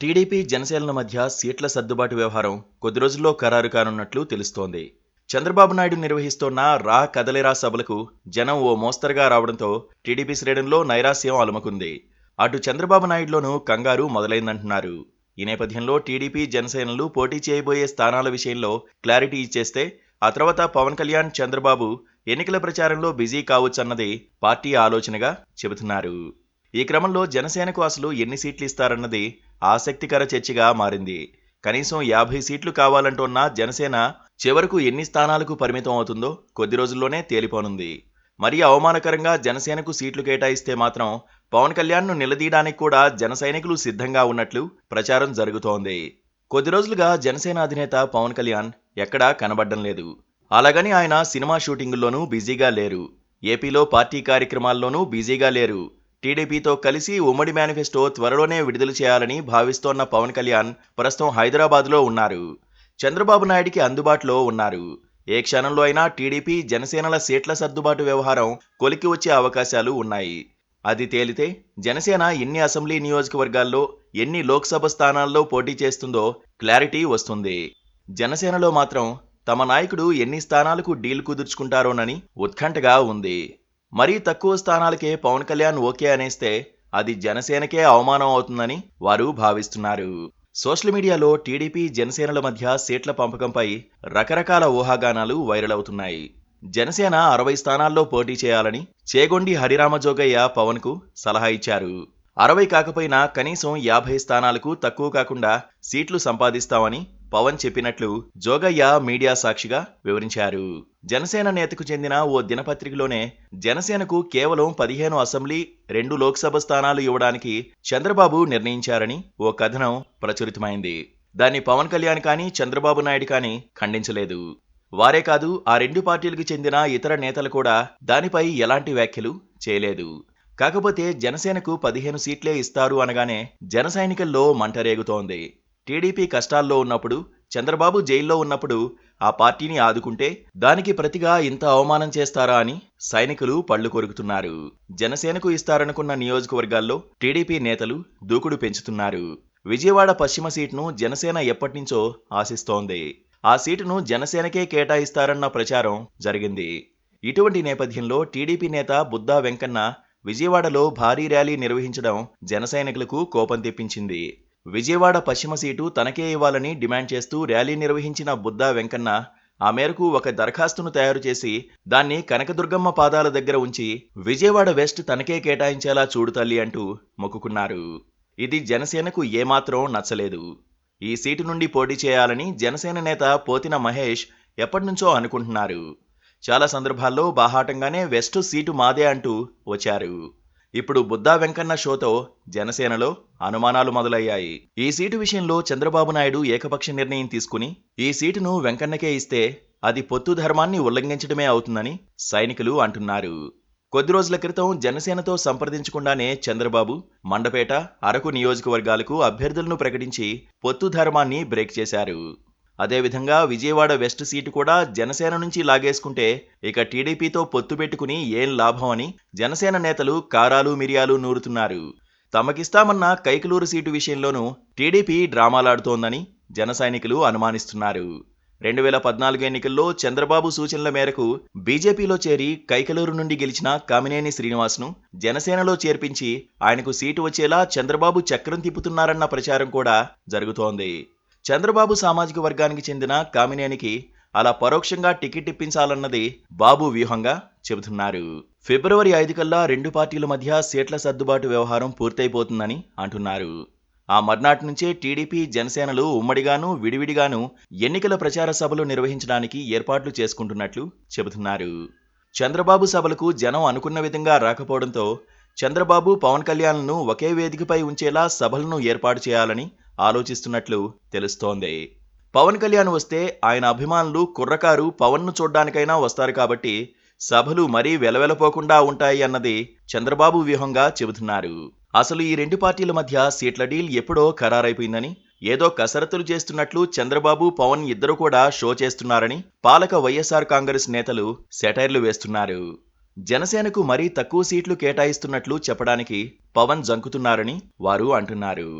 TDP జనసేనల మధ్య సీట్ల సర్దుబాటు వ్యవహారం కొద్ది రోజుల్లో ఖరారు కానున్నట్లు తెలుస్తోంది. చంద్రబాబు నాయుడు నిర్వహిస్తోన్న రా కదలిరా సభలకు జనం ఓ మోస్తరుగా రావడంతో టీడీపీ శ్రేణుల్లో నైరాస్యం అలుముకుంది. అటు చంద్రబాబు నాయుడులోనూ కంగారు మొదలైందంటున్నారు. ఈ నేపథ్యంలో టీడీపీ జనసేనలు పోటీ చేయబోయే స్థానాల విషయంలో క్లారిటీ ఇచ్చేస్తే ఆ తర్వాత పవన్ కళ్యాణ్, చంద్రబాబు ఎన్నికల ప్రచారంలో బిజీ కావచ్చన్నది పార్టీ ఆలోచనగా చెబుతున్నారు. ఈ క్రమంలో జనసేనకు అసలు ఎన్ని సీట్లు ఇస్తారన్నది ఆసక్తికర చర్చగా మారింది. కనీసం 50 సీట్లు కావాలంటోన్న జనసేన చివరకు ఎన్ని స్థానాలకు పరిమితం అవుతుందో కొద్ది రోజుల్లోనే తేలిపోనుంది. మరీ అవమానకరంగా జనసేనకు సీట్లు కేటాయిస్తే మాత్రం పవన్ కళ్యాణ్ను నిలదీయడానికి కూడా జన సైనికులు సిద్ధంగా ఉన్నట్లు ప్రచారం జరుగుతోంది. కొద్ది రోజులుగా జనసేన అధినేత పవన్ కళ్యాణ్ ఎక్కడా కనబడ్డం లేదు. అలాగని ఆయన సినిమా షూటింగుల్లోనూ బిజీగా లేరు. ఏపీలో పార్టీ కార్యక్రమాల్లోనూ బిజీగా లేరు. టీడీపీతో కలిసి ఉమ్మడి మేనిఫెస్టో త్వరలోనే విడుదల చేయాలని భావిస్తోన్న పవన్ కళ్యాణ్ ప్రస్తుతం హైదరాబాద్లో ఉన్నారు. చంద్రబాబు నాయుడికి అందుబాటులో ఉన్నారు. ఏ క్షణంలో అయినా టీడీపీ జనసేనల సీట్ల సర్దుబాటు వ్యవహారం కొలికి వచ్చే అవకాశాలు ఉన్నాయి. అది తేలితే జనసేన ఎన్ని అసెంబ్లీ నియోజకవర్గాల్లో, ఎన్ని లోక్సభ స్థానాల్లో పోటీ చేస్తుందో క్లారిటీ వస్తుంది. జనసేనలో మాత్రం తమ నాయకుడు ఎన్ని స్థానాలకు డీల్ కుదుర్చుకుంటారోనని ఉత్కంఠగా ఉంది. మరీ తక్కువ స్థానాలకే పవన్ కళ్యాణ్ ఓకే అనేస్తే అది జనసేనకే అవమానం అవుతుందని వారు భావిస్తున్నారు. సోషల్ మీడియాలో టీడీపీ జనసేనల మధ్య సీట్ల పంపకంపై రకరకాల ఊహాగానాలు వైరల్ అవుతున్నాయి. జనసేన 60 స్థానాల్లో పోటీ చేయాలని చేగొండి హరిరామజోగయ్య పవన్ కు సలహా ఇచ్చారు. 60 కాకపోయినా కనీసం 50 స్థానాలకు తక్కువ కాకుండా సీట్లు సంపాదిస్తామని పవన్ చెప్పినట్లు జోగయ్య మీడియా సాక్షిగా వివరించారు. జనసేన నేతకు చెందిన ఓ దినపత్రికలోనే జనసేనకు కేవలం 15 అసెంబ్లీ, 2 లోక్సభ స్థానాలు ఇవ్వడానికి చంద్రబాబు నిర్ణయించారని ఓ కథనం ప్రచురితమైంది. దాన్ని పవన్ కళ్యాణ్ కానీ, చంద్రబాబు నాయుడు కానీ ఖండించలేదు. వారే కాదు, ఆ రెండు పార్టీలకు చెందిన ఇతర నేతలు కూడా దానిపై ఎలాంటి వ్యాఖ్యలు చేయలేదు. కాకపోతే జనసేనకు 15 సీట్లే ఇస్తారు అనగానే జన సైనికుల్లో మంటరేగుతోంది. టీడీపీ కష్టాల్లో ఉన్నప్పుడు, చంద్రబాబు జైల్లో ఉన్నప్పుడు ఆ పార్టీని ఆదుకుంటే దానికి ప్రతిగా ఇంత అవమానం చేస్తారా అని సైనికులు పళ్లు కొరుకుతున్నారు. జనసేనకు ఇస్తారనుకున్న నియోజకవర్గాల్లో టీడీపీ నేతలు దూకుడు పెంచుతున్నారు. విజయవాడ పశ్చిమ సీటును జనసేన ఎప్పటినుంచో ఆశిస్తోంది. ఆ సీటును జనసేనకే కేటాయిస్తారన్న ప్రచారం జరిగింది. ఇటువంటి నేపథ్యంలో టీడీపీ నేత బుద్దా వెంకన్న విజయవాడలో భారీ ర్యాలీ నిర్వహించడం జన సైనికులకు కోపం తెప్పించింది. విజయవాడ పశ్చిమ సీటు తనకే ఇవ్వాలని డిమాండ్ చేస్తూ ర్యాలీ నిర్వహించిన బుద్దా వెంకన్న ఆ మేరకు ఒక దరఖాస్తును తయారు చేసి దాన్ని కనకదుర్గమ్మ పాదాల దగ్గర ఉంచి విజయవాడ వెస్ట్ తనకే కేటాయించేలా చూడు తల్లి అంటూ మొక్కుకున్నారు. ఇది జనసేనకు ఏమాత్రం నచ్చలేదు. ఈ సీటు నుండి పోటీ చేయాలని జనసేన నేత పోతిన మహేష్ ఎప్పటినుంచో అనుకుంటున్నారు. చాలా సందర్భాల్లో బాహాటంగానే వెస్ట్ సీటు మాదే అంటూ వచ్చారు. ఇప్పుడు బుద్దా వెంకన్న షోతో జనసేనలో అనుమానాలు మొదలయ్యాయి. ఈ సీటు విషయంలో చంద్రబాబు నాయుడు ఏకపక్ష నిర్ణయం తీసుకుని ఈ సీటును వెంకన్నకే ఇస్తే అది పొత్తు ధర్మాన్ని ఉల్లంఘించడమే అవుతుందని సైనికులు అంటున్నారు. కొద్ది రోజుల క్రితం జనసేనతో సంప్రదించకుండానే చంద్రబాబు మండపేట, అరకు నియోజకవర్గాలకు అభ్యర్థులను ప్రకటించి పొత్తు ధర్మాన్ని బ్రేక్ చేశారు. అదేవిధంగా విజయవాడ వెస్ట్ సీటు కూడా జనసేన నుంచి లాగేసుకుంటే ఇక టీడీపీతో పొత్తు పెట్టుకుని ఏం లాభం అని జనసేన నేతలు కారాలు మిరియాలు నూరుతున్నారు. తమకిస్తామన్న కైకలూరు సీటు విషయంలోనూ టీడీపీ డ్రామాలాడుతోందని జన సైనికులు అనుమానిస్తున్నారు. 2014 ఎన్నికల్లో చంద్రబాబు సూచనల మేరకు బీజేపీలో చేరి కైకలూరు నుండి గెలిచిన కామినేని శ్రీనివాస్ను జనసేనలో చేర్పించి ఆయనకు సీటు వచ్చేలా చంద్రబాబు చక్రం తిప్పుతున్నారన్న ప్రచారం కూడా జరుగుతోంది. చంద్రబాబు సామాజిక వర్గానికి చెందిన కామినేనికి అలా పరోక్షంగా టికెట్ ఇప్పించాలన్నది బాబు వ్యూహంగా చెబుతున్నారు. ఫిబ్రవరి 5 కల్లా రెండు పార్టీల మధ్య సీట్ల సర్దుబాటు వ్యవహారం పూర్తయిపోతుందని అంటున్నారు. ఆ మర్నాటి నుంచే టీడీపీ, జనసేనలు ఉమ్మడిగాను, విడివిడిగాను ఎన్నికల ప్రచార సభలు నిర్వహించడానికి ఏర్పాట్లు చేసుకుంటున్నట్లు చెబుతున్నారు. చంద్రబాబు సభలకు జనం అనుకున్న విధంగా రాకపోవడంతో చంద్రబాబు, పవన్ కళ్యాణ్ను ఒకే వేదికపై ఉంచేలా సభలను ఏర్పాటు చేయాలని ఆలోచిస్తున్నట్లు తెలుస్తోంది. పవన్ కళ్యాణ్ వస్తే ఆయన అభిమానులు కుర్రకారు పవన్ను చూడ్డానికైనా వస్తారు కాబట్టి సభలు మరీ వెలవెలపోకుండా ఉంటాయి అన్నది చంద్రబాబు వ్యూహంగా చెబుతున్నారు. అసలు ఈ రెండు పార్టీల మధ్య సీట్ల డీల్ ఎప్పుడో ఖరారైపోయిందని, ఏదో కసరత్తులు చేస్తున్నట్లు చంద్రబాబు, పవన్ ఇద్దరు కూడా షో చేస్తున్నారని పాలక వైఎస్ఆర్ కాంగ్రెస్ నేతలు సెటైర్లు వేస్తున్నారు. జనసేనకు మరీ తక్కువ సీట్లు కేటాయిస్తున్నట్లు చెప్పడానికి పవన్ జంకుతున్నారని వారు అంటున్నారు.